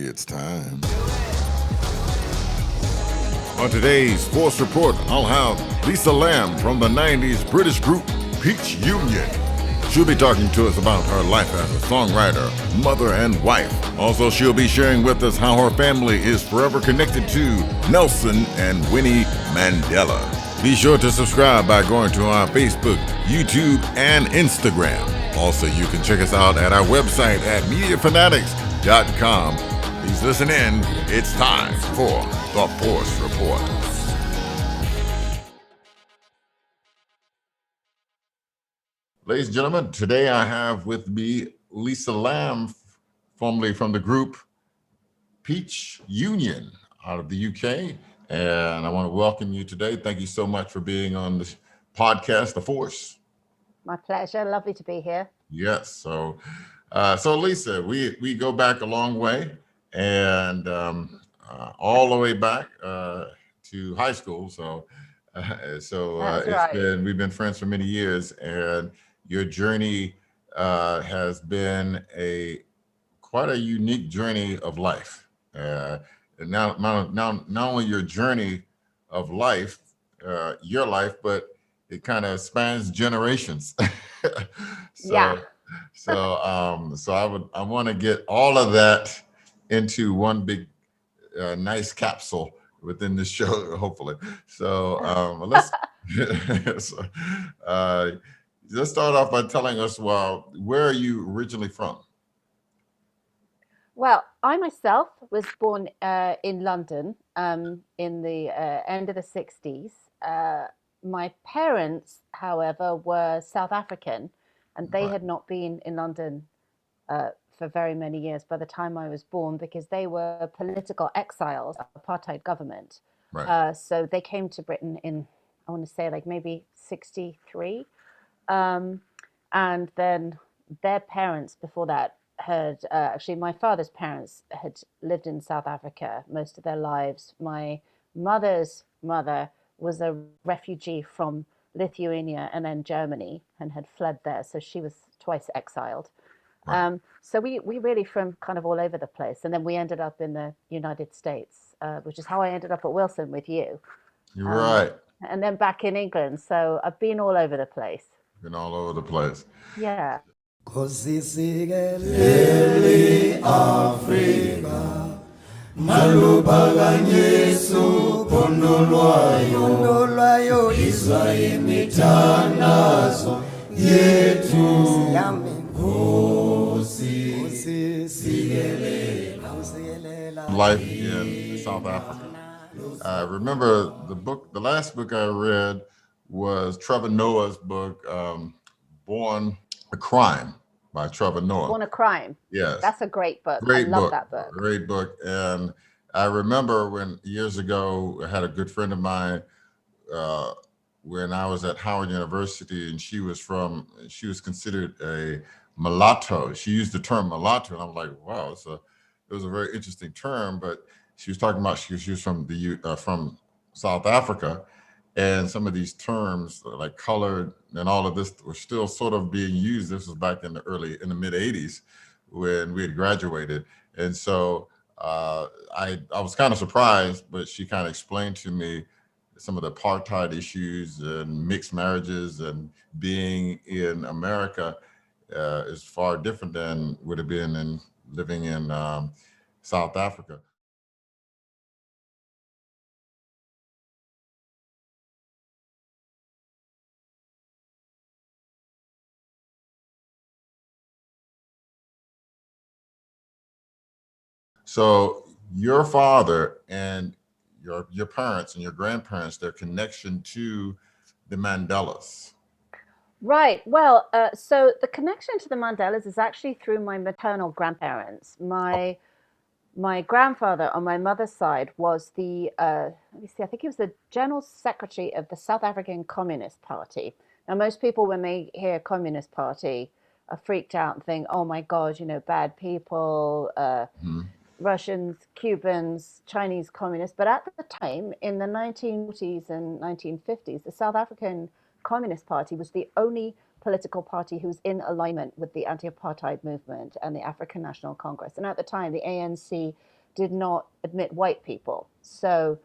It's time. On today's Force Report, I'll have Lisa Lamb from the 90s British group Peach Union. She'll be talking to us about her life as a songwriter, mother, and wife. Also, she'll be sharing with us how her family is forever connected to Nelson and Winnie Mandela. Be sure to subscribe by going to our Facebook, YouTube, and Instagram. Also, you can check us out at our website at MediaFanatics.com. Please listen in. It's time for the Force Report. Ladies and gentlemen, today I have with me Lisa Lamb, formerly from the group Peach Union out of the UK. And I want to welcome you today. Thank you so much for being on the podcast, The Force. My pleasure. Lovely to be here. Yes. So Lisa, we go back a long way, and all the way back to high school. We've been friends for many years, and your journey has been quite a unique journey of life. And not only your journey of life, your life, but it kind of spans generations. Yeah. I want to get all of that into one big nice capsule within this show, hopefully. Let's let's start off by telling us, well, where are you originally from? Well, I myself was born in London in the end of the 60s. My parents, however, were South African, and they had not been in London for very many years by the time I was born, because they were political exiles of the apartheid government. Right. So they came to Britain in, I want to say, like maybe 63. And then their parents before that had actually, my father's parents had lived in South Africa most of their lives. My mother's mother was a refugee from Lithuania and then Germany and had fled there. So she was twice exiled. Right. So we really from kind of all over the place. And then we ended up in the United States, which is how I ended up at Wilson with you. You're right. And then back in England. So I've been all over the place. Been all over the place. Yeah. Kosisikele Afrika Malubakanyesu pondolwayo Izwa imithandazo yethu Life in South Africa. I remember the last book I read was Trevor Noah's book, Born a Crime, by Trevor Noah. Born a Crime. Yes. That's a great book. Great I love book. that book. Great book. And I remember when years ago, I had a good friend of mine when I was at Howard University, and she was considered a mulatto. She used the term mulatto, and I'm like, wow, it was a very interesting term. But she was talking about she was from South Africa, and some of these terms like colored and all of this were still sort of being used. This was back in the mid 80s when we had graduated. And so I was kind of surprised, but she kind of explained to me some of the apartheid issues and mixed marriages, and being in America is far different than would have been in living in South Africa. So your father and your parents and your grandparents, their connection to the Mandelas. Right. Well, so the connection to the Mandelas is actually through my maternal grandparents. My grandfather on my mother's side was the, let me see, I think he was the general secretary of the South African Communist Party. Now, most people, when they hear Communist Party, are freaked out and think, oh my God, bad people, Russians, Cubans, Chinese communists. But at the time, in the 1940s and 1950s, the South African Communist Party was the only political party who was in alignment with the anti-apartheid movement and the African National Congress. And at the time, the ANC did not admit white people. So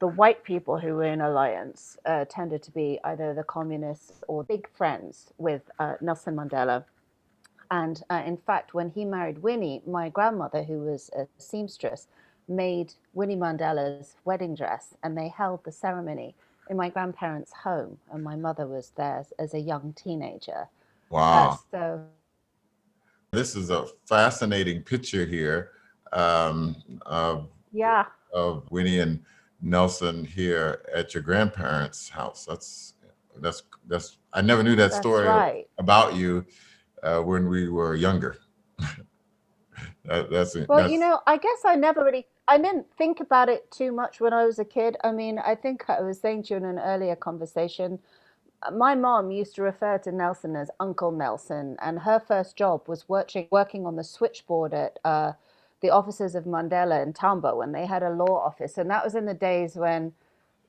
the white people who were in alliance tended to be either the communists or big friends with Nelson Mandela. And in fact, when he married Winnie, my grandmother, who was a seamstress, made Winnie Mandela's wedding dress, and they held the ceremony in my grandparents' home. And my mother was there as a young teenager. Wow. So This is a fascinating picture here of yeah, Winnie and Nelson here at your grandparents' house. That's I never knew that that's story right. about you when we were younger. Well, you know, I guess I didn't think about it too much when I was a kid. I mean, I think I was saying to you in an earlier conversation, my mom used to refer to Nelson as Uncle Nelson, and her first job was working on the switchboard at the offices of Mandela in Tambo when they had a law office. And that was in the days when,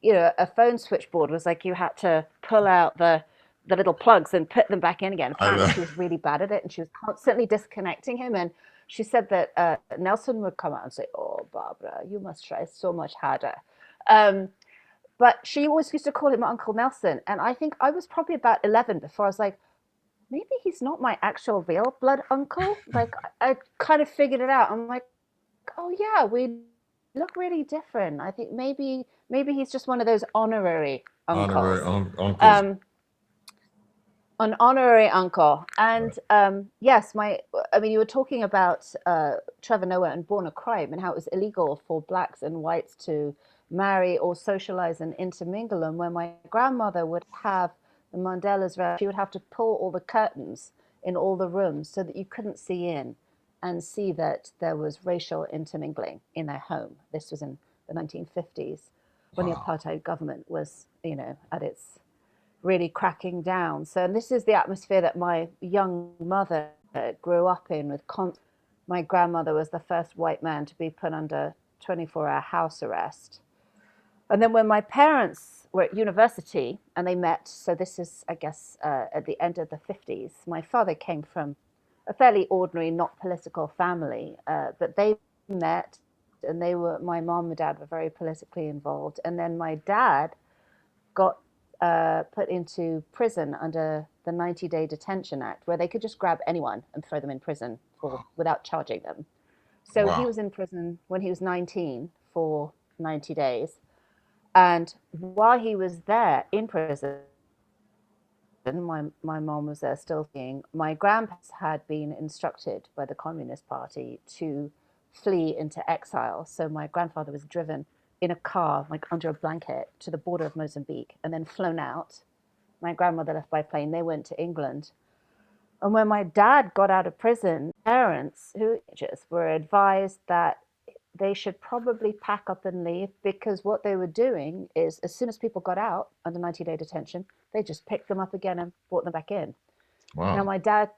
you know, a phone switchboard was like you had to pull out the little plugs and put them back in again. Apparently, she was really bad at it, and she was constantly disconnecting him. And she said that Nelson would come out and say, "Oh, Barbara, you must try so much harder." Um, but she always used to call him Uncle Nelson. And I think I was probably about 11 before I was like, maybe he's not my actual real blood uncle. Like, I kind of figured it out. I'm like, oh, yeah, we look really different. I think maybe he's just one of those honorary honorary uncles. uncles. An honorary uncle. And Right. yes, I mean, you were talking about Trevor Noah and Born a Crime and how it was illegal for blacks and whites to marry or socialize and intermingle. And when my grandmother would have the Mandela's around, she would have to pull all the curtains in all the rooms so that you couldn't see in and see that there was racial intermingling in their home. This was in the 1950s when the Wow. apartheid government was, you know, at its really cracking down. So, and this is the atmosphere that my young mother grew up in. My grandmother was the first white man to be put under 24-hour house arrest. And then when my parents were at university and they met, so this is, I guess, at the end of the 50s, my father came from a fairly ordinary, not political family, but they met and my mom and dad were very politically involved. And then my dad got put into prison under the 90-day detention act, where they could just grab anyone and throw them in prison without charging them. So he Wow. was in prison when he was 19 for 90 days. And while he was there in prison, my mom was there still seeing, my grandparents had been instructed by the Communist Party to flee into exile. So my grandfather was driven in a car, like under a blanket, to the border of Mozambique and then flown out. My grandmother left by plane. They went to England. And when my dad got out of prison, parents who just were advised that they should probably pack up and leave, because what they were doing is as soon as people got out under 90-day detention, they just picked them up again and brought them back in. Now, Wow. my dad,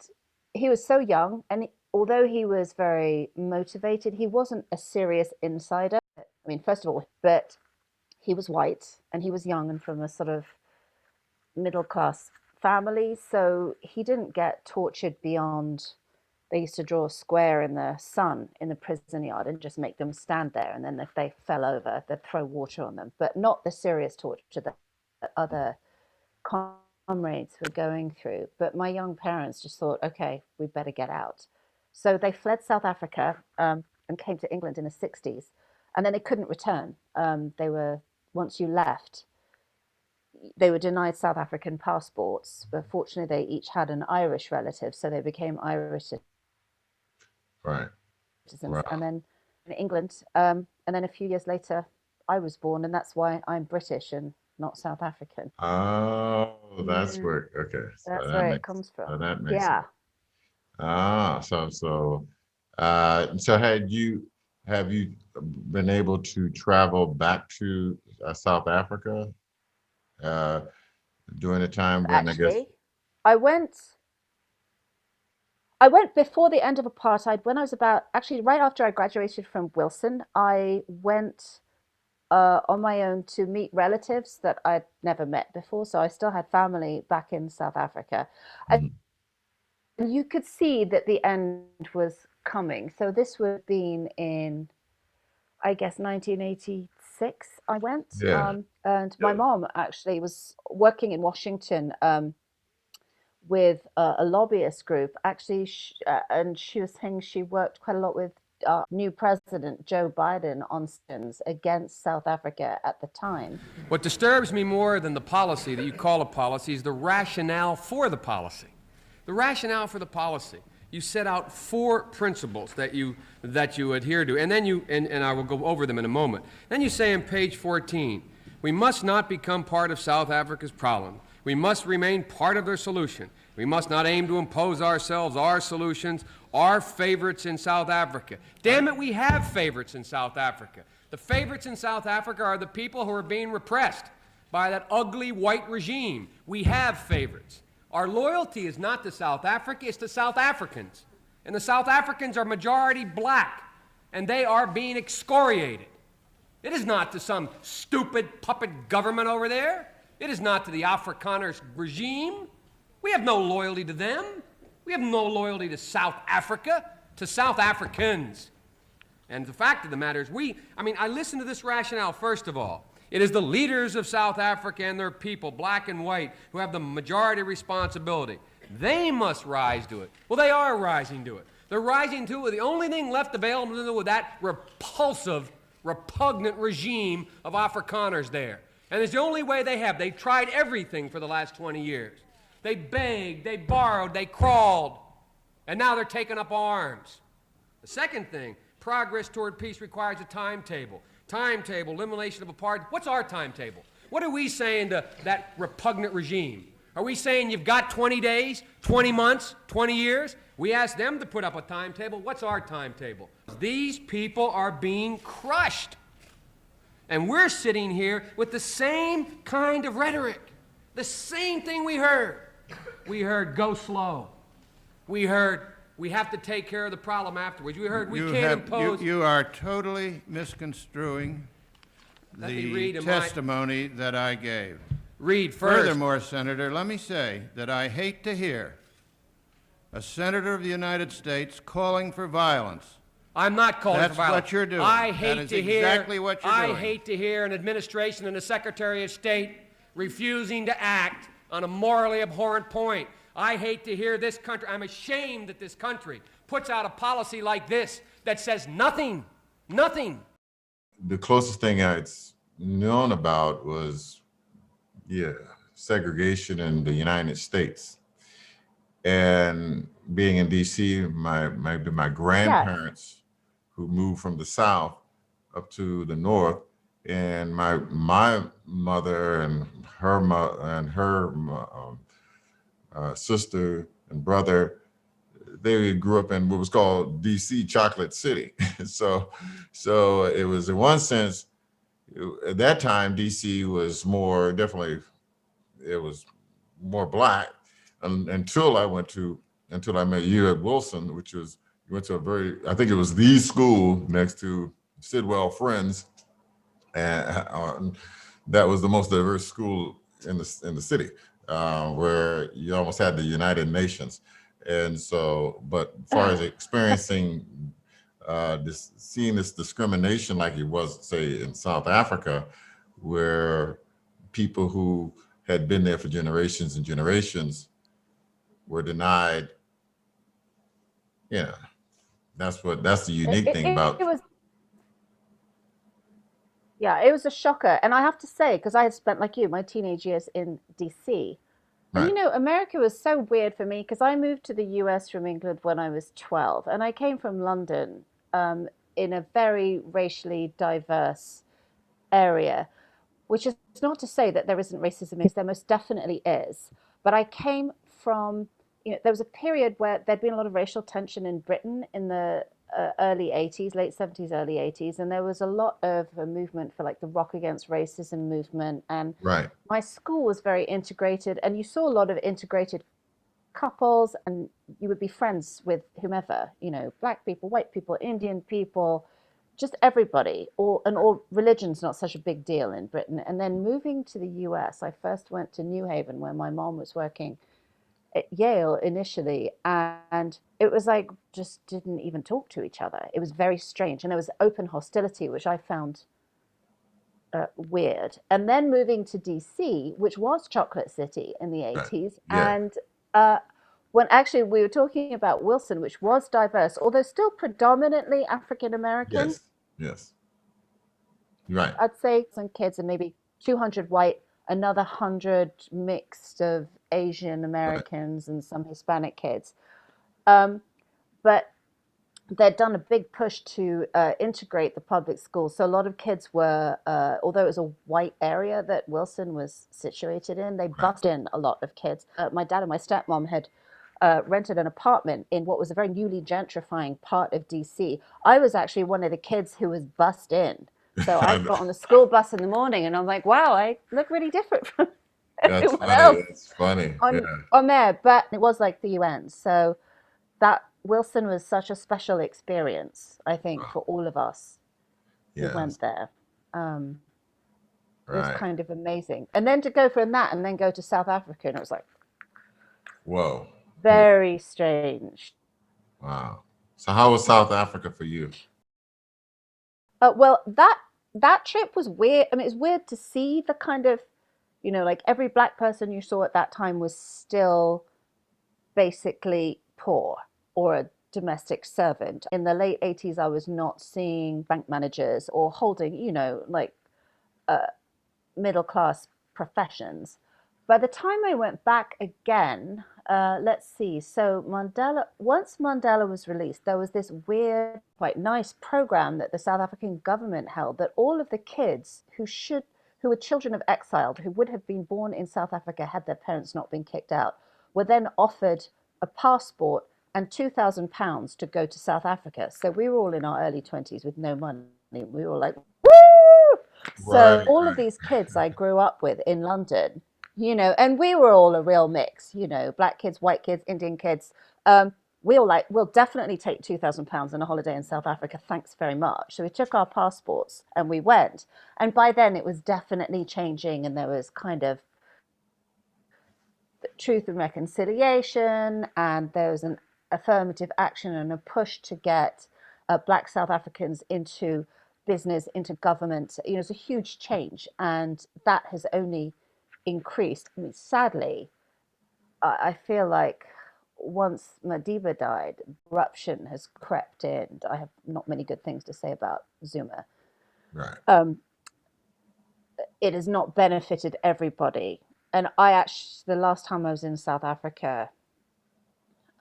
he was so young, and although he was very motivated, he wasn't a serious insider. I mean, first of all, but he was white and he was young and from a sort of middle class family. So he didn't get tortured beyond, they used to draw a square in the sun in the prison yard and just make them stand there. And then if they fell over, they'd throw water on them, but not the serious torture that other comrades were going through. But my young parents just thought, okay, we better get out. So they fled South Africa and came to England in the 60s. And then they couldn't return. Once you left, they were denied South African passports, but fortunately they each had an Irish relative, so they became Irish Right. citizens. Right. And then in England, and then a few years later, I was born, and that's why I'm British and not South African. Oh, that's Yeah, where. Okay. that's where it comes So from. that makes sense. Yeah. So have you been able to travel back to South Africa uh, during the time when I guess Actually, I went I went before the end of apartheid when I was about, actually right after I graduated from Wilson. I went on my own to meet relatives that I'd never met before. So I still had family back in South Africa. And you could see that the end was coming. So this would have been in, I guess, 1986. I went, Yeah. and my mom actually was working in Washington with a lobbyist group. Actually, and she was saying she worked quite a lot with new president Joe Biden on sanctions against South Africa at the time. What disturbs me more than the policy that you call a policy is the rationale for the policy. The rationale for the policy. You set out 4 principles that you adhere to, and then and I will go over them in a moment. Then you say on page 14, we must not become part of South Africa's problem. We must remain part of their solution. We must not aim to impose ourselves, our solutions, our favorites in South Africa. Damn it, we have favorites in South Africa. The favorites in South Africa are the people who are being repressed by that ugly white regime. We have favorites. Our loyalty is not to South Africa, it's to South Africans. And the South Africans are majority black, and they are being excoriated. It is not to some stupid puppet government over there. It is not to the Afrikaners regime. We have no loyalty to them. We have no loyalty to South Africa, to South Africans. And the fact of the matter is I listen to this rationale, first of all. It is the leaders of South Africa and their people, black and white, who have the majority responsibility. They must rise to it. Well, they are rising to it. They're rising to it. The only thing left available to them with that repulsive, repugnant regime of Afrikaners there. And it's the only way they have. They've tried everything for the last 20 years. They begged, they borrowed, they crawled, and now they're taking up arms. The second thing, progress toward peace requires a timetable. Timetable, elimination of apartheid. What's our timetable? What are we saying to that repugnant regime? Are we saying you've got 20 days, 20 months, 20 years? We ask them to put up a timetable. What's our timetable? These people are being crushed. And we're sitting here with the same kind of rhetoric. The same thing we heard. We heard go slow. We heard we have to take care of the problem afterwards. We heard we can't impose. You are totally misconstruing the testimony that I gave. Read first. Furthermore, Senator, let me say that I hate to hear a senator of the United States calling for violence. I'm not calling for violence. That's what you're doing. I hate to hear exactly what you're doing. I hate to hear an administration and a Secretary of State refusing to act on a morally abhorrent point. I hate to hear this country. I'm ashamed that this country puts out a policy like this that says nothing. Nothing. The closest thing I'd known about was, segregation in the United States. And being in DC, my grandparents who moved from the South up to the North, and my mother and her sister and brother, they grew up in what was called DC Chocolate City. so it was, in one sense, at that time, DC was it was more black until I met you at Wilson, which was, you went to I think it was the school next to Sidwell Friends. And that was the most diverse school in the city, where you almost had the United Nations. And so, but as far as experiencing seeing this discrimination like it was, say, in South Africa, where people who had been there for generations and generations were denied, that's the unique thing about it. It was a shocker. And I have to say, because I had spent, like you, my teenage years in DC. Right. And, America was so weird for me because I moved to the US from England when I was 12. And I came from London in a very racially diverse area, which is not to say that there isn't racism, because there most definitely is. But I came from, there was a period where there'd been a lot of racial tension in Britain in the early 80s, late 70s, early 80s, and there was a lot of a movement for like the Rock Against Racism movement. And right. My school was very integrated, and you saw a lot of integrated couples, and you would be friends with whomever, black people, white people, Indian people, just everybody, all religion's not such a big deal in Britain. And then moving to the US, I first went to New Haven where my mom was working at Yale initially, and it was like just didn't even talk to each other. It was very strange, and there was open hostility, which I found weird. And then moving to DC, which was Chocolate City in the Right. 80s, Yeah. and when actually we were talking about Wilson, which was diverse, although still predominantly African American. Yes. Yes. Right. I'd say some kids and maybe 200 white, another 100 mixed of Asian Right. Americans and some Hispanic kids. Um, but they'd done a big push to integrate the public schools. So a lot of kids were, although it was a white area that Wilson was situated in, they Right. bussed in a lot of kids. My dad and my stepmom had rented an apartment in what was a very newly gentrifying part of DC. I was actually one of the kids who was bussed in. So I got on the school bus in the morning and I'm like, wow, I look really different from That's everyone funny. else That's funny. Yeah. on there. But it was like the UN. So that Wilson was such a special experience, I think, for all of us who Yes. went there. Um, it was Right. kind of amazing. And then to go from that and then go to South Africa, and it was like Whoa. Yeah. very strange. Wow. So how was South Africa for you? Well, that trip was weird. I mean, it's weird to see the kind of, like every black person you saw at that time was still basically poor or a domestic servant. In the late 80s, I was not seeing bank managers or holding, like middle class professions. By the time I went back again, let's see. So once Mandela was released, there was this weird, quite nice program that the South African government held that all of the kids who were children of exiled, who would have been born in South Africa had their parents not been kicked out, were then offered a passport and £2,000 to go to South Africa. So we were all in our early 20s with no money. We were like, woo! So Right. all of Right. these kids I grew up with in London, and we were all a real mix, black kids, white kids, Indian kids. We all like, we'll definitely take £2,000 on a holiday in South Africa. Thanks very much. So we took our passports and we went. And by then it was definitely changing, and there was kind of Truth and Reconciliation, and there was an affirmative action and a push to get black South Africans into business, into government. It's a huge change, and that has only increased. I mean, sadly, I feel like once Madiba died, corruption has crept in. I have not many good things to say about Zuma. Right. It has not benefited everybody. And I actually, the last time I was in South Africa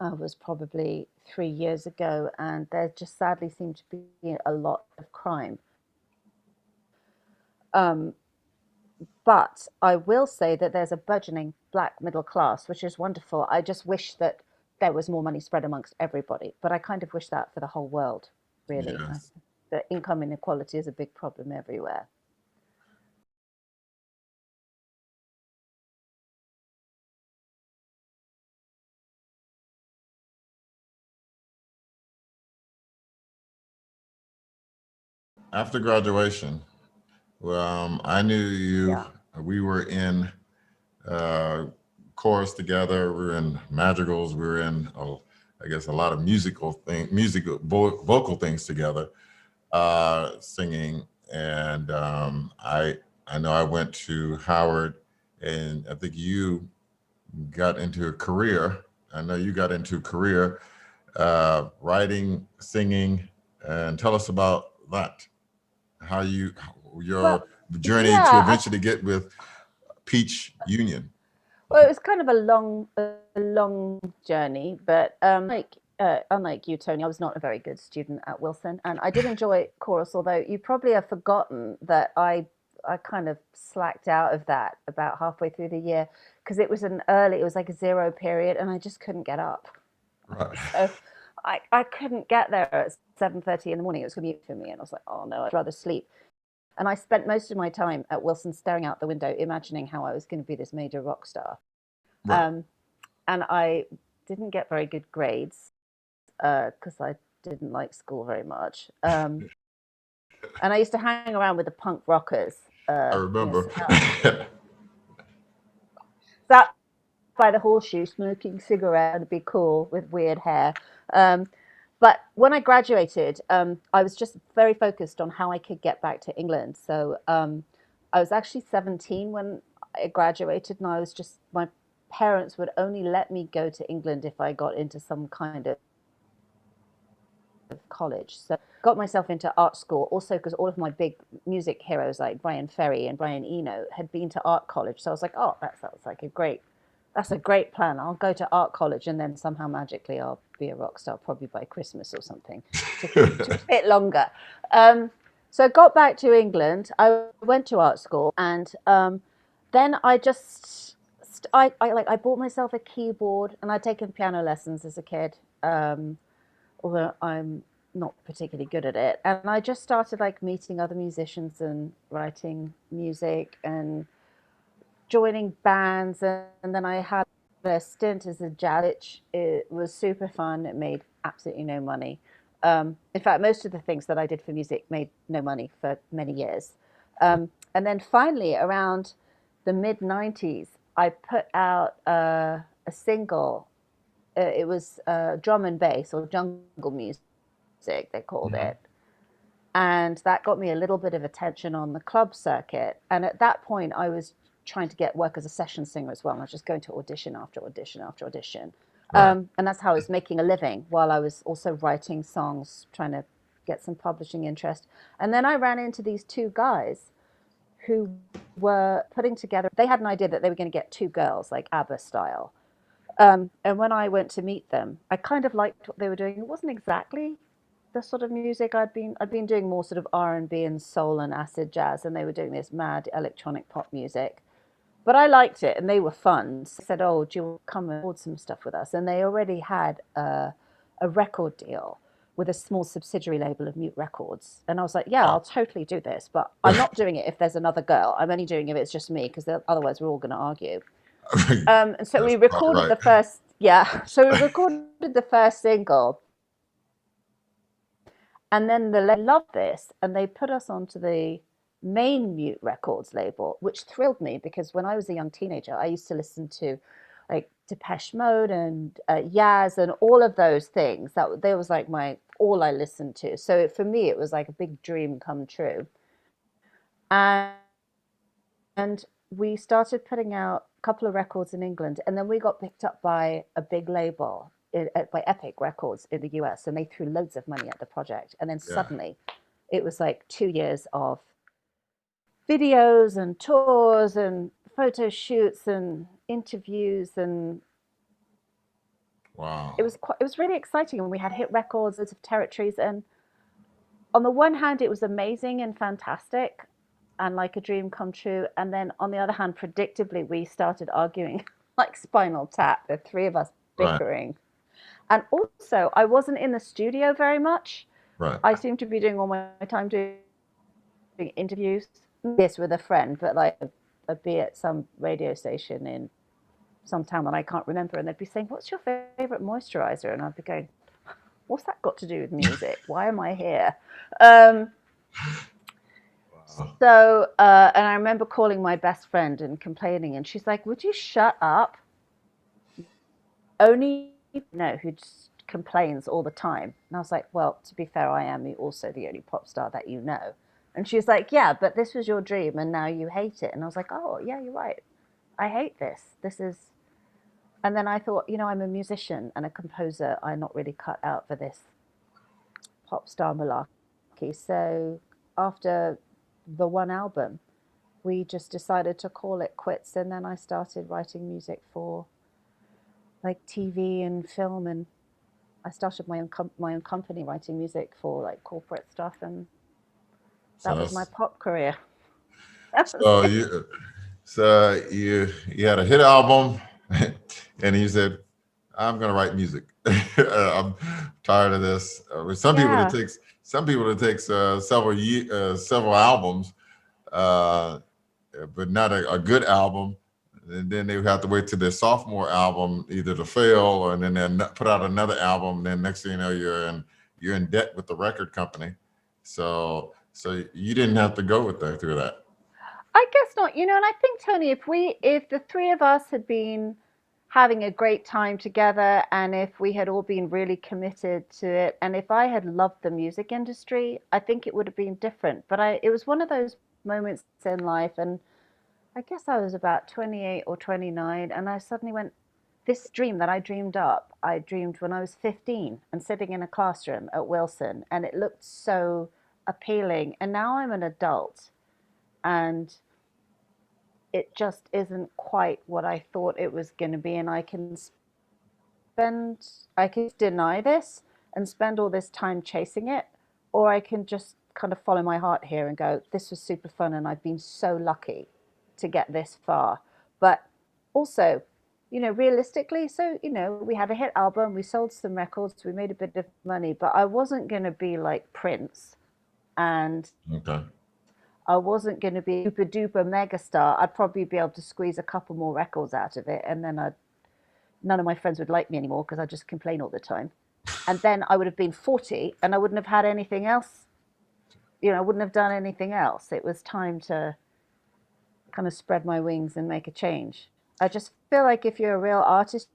was probably 3 years ago, and there just sadly seemed to be a lot of crime. But I will say that there's a burgeoning black middle class, which is wonderful. I just wish that there was more money spread amongst everybody. But I kind of wish that for the whole world, really. Yes. The income inequality is a big problem everywhere. After graduation, I knew you. Yeah. We were in uh, chorus together. We were in madrigals. We were in, I guess, a lot of vocal things together, singing. And I know I went to Howard, and I think you got into a career. I know you got into a career writing, singing, and tell us about that. How your Well, journey to yeah, eventually get with Peach Union. well, it was kind of a long journey, but unlike you, Tony, I was not a very good student at Wilson, and I did enjoy chorus. Although you probably have forgotten that I kind of slacked out of that about halfway through the year because it was it was like a zero period, and I just couldn't get up. Right. So I couldn't get there at 7:30 in the morning. It was commute for me, and I was like, oh no, I'd rather sleep. And I spent most of my time at Wilson staring out the window, imagining how I was going to be this major rock star. Right. And I didn't get very good grades because I didn't like school very much. And I used to hang around with the punk rockers. I remember. Sat by the horseshoe smoking cigarette and be cool with weird hair. But when I graduated, I was just very focused on how I could get back to England. So I was actually 17 when I graduated, and I was just, my parents would only let me go to England if I got into some kind of college. So got myself into art school also because all of my big music heroes like Brian Ferry and Brian Eno had been to art college. So I was like, oh, that sounds like that's a great plan. I'll go to art college and then somehow magically I'll be a rock star probably by Christmas or something. Took a bit longer. So I got back to England. I went to art school, and then I just I bought myself a keyboard, and I'd taken piano lessons as a kid, although I'm not particularly good at it. And I just started like meeting other musicians and writing music and joining bands, and then I had a stint as a jazz. It was super fun. It made absolutely no money. In fact, most of the things that I did for music made no money for many years. And then finally, around the mid-90s, I put out a single. It was drum and bass, or jungle music, they called it. And that got me a little bit of attention on the club circuit. And at that point, I was trying to get work as a session singer as well. And I was just going to audition after audition after audition. And that's how I was making a living, while I was also writing songs, trying to get some publishing interest. And then I ran into these two guys who were putting together, they had an idea that they were going to get two girls, like ABBA style. And when I went to meet them, I kind of liked what they were doing. It wasn't exactly the sort of music I'd been doing, more sort of R&B and soul and acid jazz, and they were doing this mad electronic pop music. But I liked it, and they were fun. So I said, oh, do you come and record some stuff with us? And they already had a record deal with a small subsidiary label of Mute Records. And I was like, yeah, I'll totally do this. But I'm not doing it if there's another girl. I'm only doing it if it's just me, because otherwise we're all going to argue. And so we recorded the first, so we recorded the first single. And then they loved this, and they put us onto the main Mute Records label, which thrilled me, because when I was a young teenager, I used to listen to like Depeche Mode and Yaz and all of those things. That was like all I listened to. So for me, it was like a big dream come true. And we started putting out a couple of records in England, and then we got picked up by a big label, by Epic Records in the US, and they threw loads of money at the project. And then suddenly it was like 2 years of videos and tours and photo shoots and interviews, and wow, it was really exciting. And we had hit records, loads of territories, and on the one hand it was amazing and fantastic and like a dream come true, and then on the other hand, predictably, we started arguing like Spinal Tap, the three of us bickering. And also, I wasn't in the studio very much. I seemed to be doing all my time doing interviews. This with a friend, but like I'd be at some radio station in some town that I can't remember, and they'd be saying, what's your favorite moisturizer? And I'd be going, what's that got to do with music? Why am I here? So and I remember calling my best friend and complaining, and she's like, would you shut up? Only know who just complains all the time. And I was like, well, to be fair, I am also the only pop star that you know. And she was like, yeah, but this was your dream and now you hate it. And I was like, oh, yeah, you're right. I hate this. This is... And then I thought, I'm a musician and a composer. I'm not really cut out for this pop star malarkey. So after the one album, we just decided to call it quits. And then I started writing music for like TV and film. And I started my own company writing music for like corporate stuff. And that was my pop career. So you had a hit album, and you said, "I'm going to write music. I'm tired of this." Some people it takes several albums, but not a good album. And then they would have to wait till their sophomore album either to fail, and then they put out another album. And then next thing you know, you're in debt with the record company. So So you didn't have to go with that through that. I guess not, and I think, Tony, if the three of us had been having a great time together, and if we had all been really committed to it, and if I had loved the music industry, I think it would have been different. But it was one of those moments in life, and I guess I was about 28 or 29, and I suddenly went, this dream that I dreamed up, I dreamed when I was 15 and sitting in a classroom at Wilson, and it looked so appealing. And now I'm an adult, and it just isn't quite what I thought it was going to be. And I can deny this and spend all this time chasing it, or I can just kind of follow my heart here and go, this was super fun, and I've been so lucky to get this far. But also, realistically, so, we had a hit album, we sold some records, we made a bit of money, but I wasn't going to be like Prince, and Okay. I wasn't going to be super duper megastar. I'd probably be able to squeeze a couple more records out of it, and then none of my friends would like me anymore because I just complain all the time. And then I would have been 40, and I wouldn't have had anything else. I wouldn't have done anything else. It was time to kind of spread my wings and make a change. I just feel like if you're a real artist,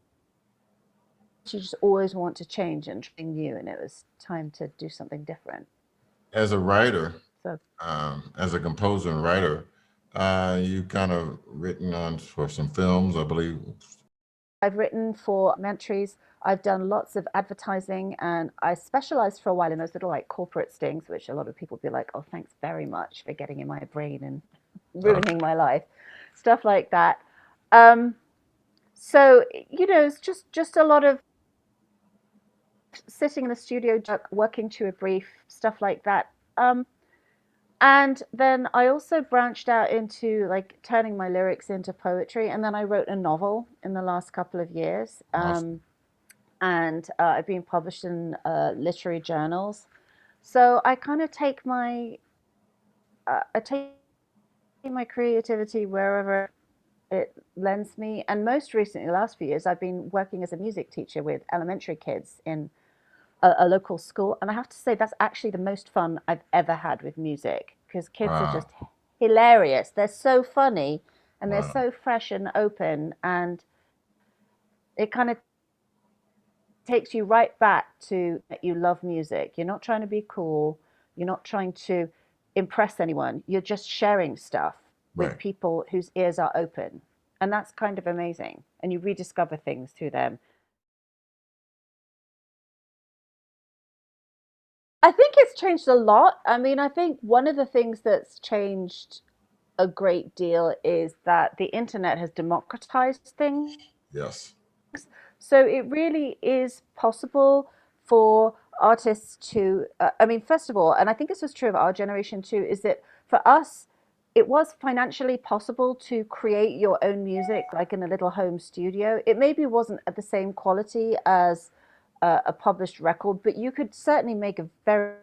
you just always want to change and try new, and it was time to do something different. As a writer, So as a composer and writer, you kind of written on for some films, I believe. I've written for documentaries. I've done lots of advertising, and I specialized for a while in those little like corporate stings, which a lot of people would be like, oh, thanks very much for getting in my brain and ruining my life, stuff like that. So, it's just a lot of sitting in the studio, working to a brief, stuff like that. And then I also branched out into like turning my lyrics into poetry. And then I wrote a novel in the last couple of years. Awesome. And I've been published in literary journals. So I kind of take my creativity wherever it lends me. And most recently, the last few years, I've been working as a music teacher with elementary kids in a local school. And I have to say, that's actually the most fun I've ever had with music, because kids are Wow. just hilarious. They're so funny, and they're Wow. so fresh and open. And it kind of takes you right back to that you love music. You're not trying to be cool. You're not trying to impress anyone. You're just sharing stuff with Right. people whose ears are open. And that's kind of amazing. And you rediscover things through them. I think it's changed a lot. I mean, I think one of the things that's changed a great deal is that the internet has democratized things. Yes. So it really is possible for artists to, I mean, first of all, and I think this was true of our generation too, is that for us, it was financially possible to create your own music, like in a little home studio. It maybe wasn't at the same quality as a published record, but you could certainly make a very,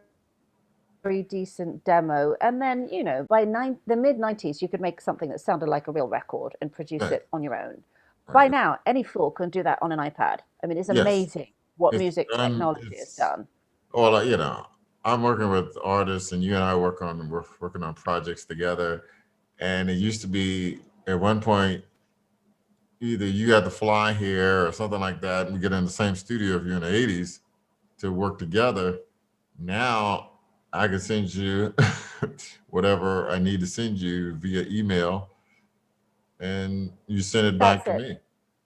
very decent demo. And then, by the mid 90s, you could make something that sounded like a real record and produce Right. it on your own. By Right. now, any fool can do that on an iPad. I mean, it's Yes. amazing what It's music done. technology has done. Well, I'm working with artists, and you and I we're working on projects together. And it used to be at one point, either you had to fly here or something like that, and we get in the same studio if you're in the 80s to work together. Now I can send you whatever I need to send you via email, and you send it back That's to it. me.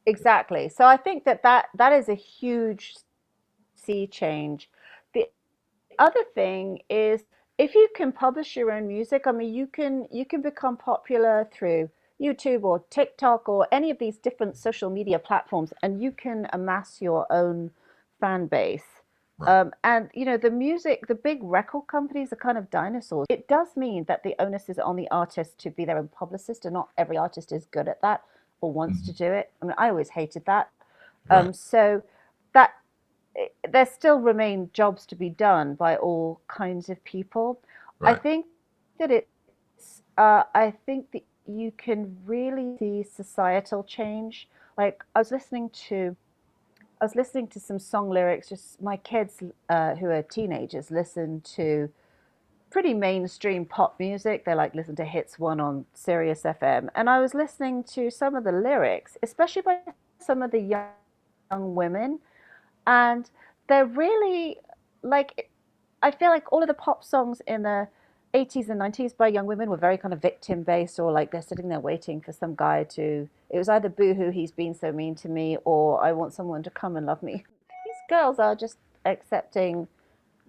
Exactly. So I think that is a huge sea change. The other thing is, if you can publish your own music, I mean, you can become popular through YouTube or TikTok or any of these different social media platforms, and you can amass your own fan base. Right. And the big record companies are kind of dinosaurs. It does mean that the onus is on the artist to be their own publicist, and not every artist is good at that or wants to Mhm. do it. I mean, I always hated that. Right. So that there still remain jobs to be done by all kinds of people. I Right. think that I think that you can really see societal change. Like I was listening to some song lyrics. Just my kids, who are teenagers, listen to pretty mainstream pop music. They like listen to Hits One on Sirius FM, and I was listening to some of the lyrics, especially by some of the young women, and they're really like, I feel like all of the pop songs in the 80s and 90s by young women were very kind of victim based, or like they're sitting there waiting for some guy to, it was either boohoo, he's been so mean to me, or I want someone to come and love me. These girls are just accepting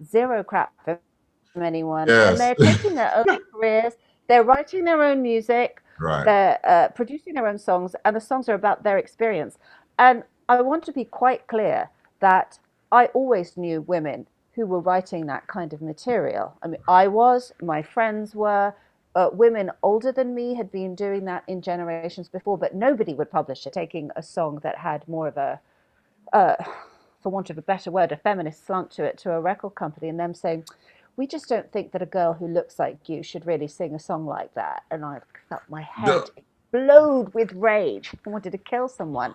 zero crap from anyone, and Yes. they're taking their own careers, they're writing their own music, Right. they're producing their own songs, and the songs are about their experience. And I want to be quite clear that I always knew women who were writing that kind of material. I mean, my friends were, women older than me had been doing that in generations before, but nobody would publish it, taking a song that had more of a, for want of a better word, a feminist slant to it, to a record company, and them saying, we just don't think that a girl who looks like you should really sing a song like that. And I felt my head explode with rage. I wanted to kill someone.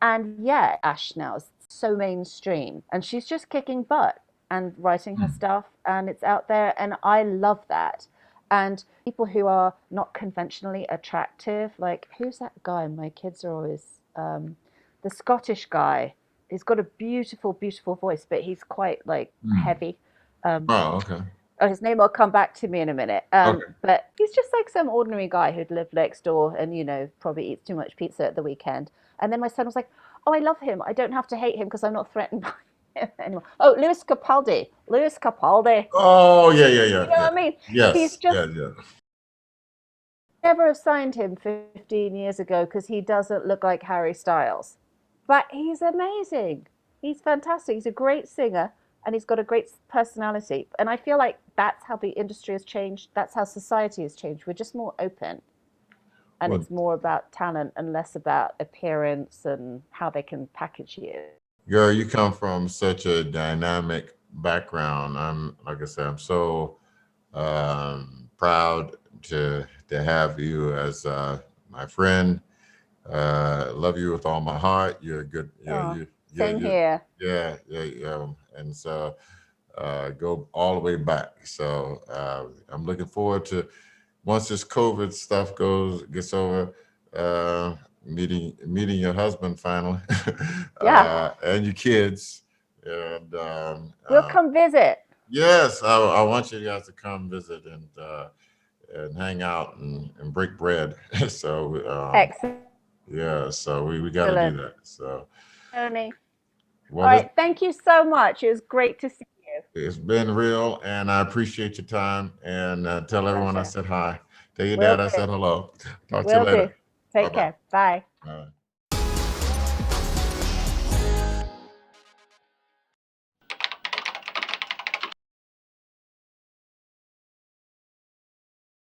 And yeah, Ash now is so mainstream, and she's just kicking butt and writing her stuff, and it's out there, and I love that. And people who are not conventionally attractive, like, who's that guy? My kids are always, the Scottish guy. He's got a beautiful, beautiful voice, but he's quite like heavy. Oh, okay. Oh, his name will come back to me in a minute. Okay. But he's just like some ordinary guy who'd lived next door and, probably eats too much pizza at the weekend. And then my son was like, oh, I love him. I don't have to hate him because I'm not threatened by him anymore. Oh, Lewis Capaldi. Lewis Capaldi. Oh, yeah, yeah, yeah. You know what I mean? Yes. He's just yeah. never have signed him 15 years ago because he doesn't look like Harry Styles. But he's amazing. He's fantastic. He's a great singer, and he's got a great personality. And I feel like that's how the industry has changed. That's how society has changed. We're just more open. And Well, it's more about talent and less about appearance and how they can package you. girl, you come from such a dynamic background. Like I said, I'm so proud to have you as my friend. Love you with all my heart. You're a good. Same here. Yeah. And so go all the way back. So I'm looking forward to, once this COVID stuff gets over, meeting your husband finally. Yeah. And your kids. And We'll come visit. yes, I want you guys to come visit and hang out and break bread. So Excellent. yeah, so we got to do that. So Tony. well, All right. Thank you so much. It was great to see you. it's been real, and I appreciate your time. And tell everyone I Pleasure. said hi. Tell your Will dad I do. said hello. Talk to you Will later. do. Take Bye-bye. care. Bye. All right.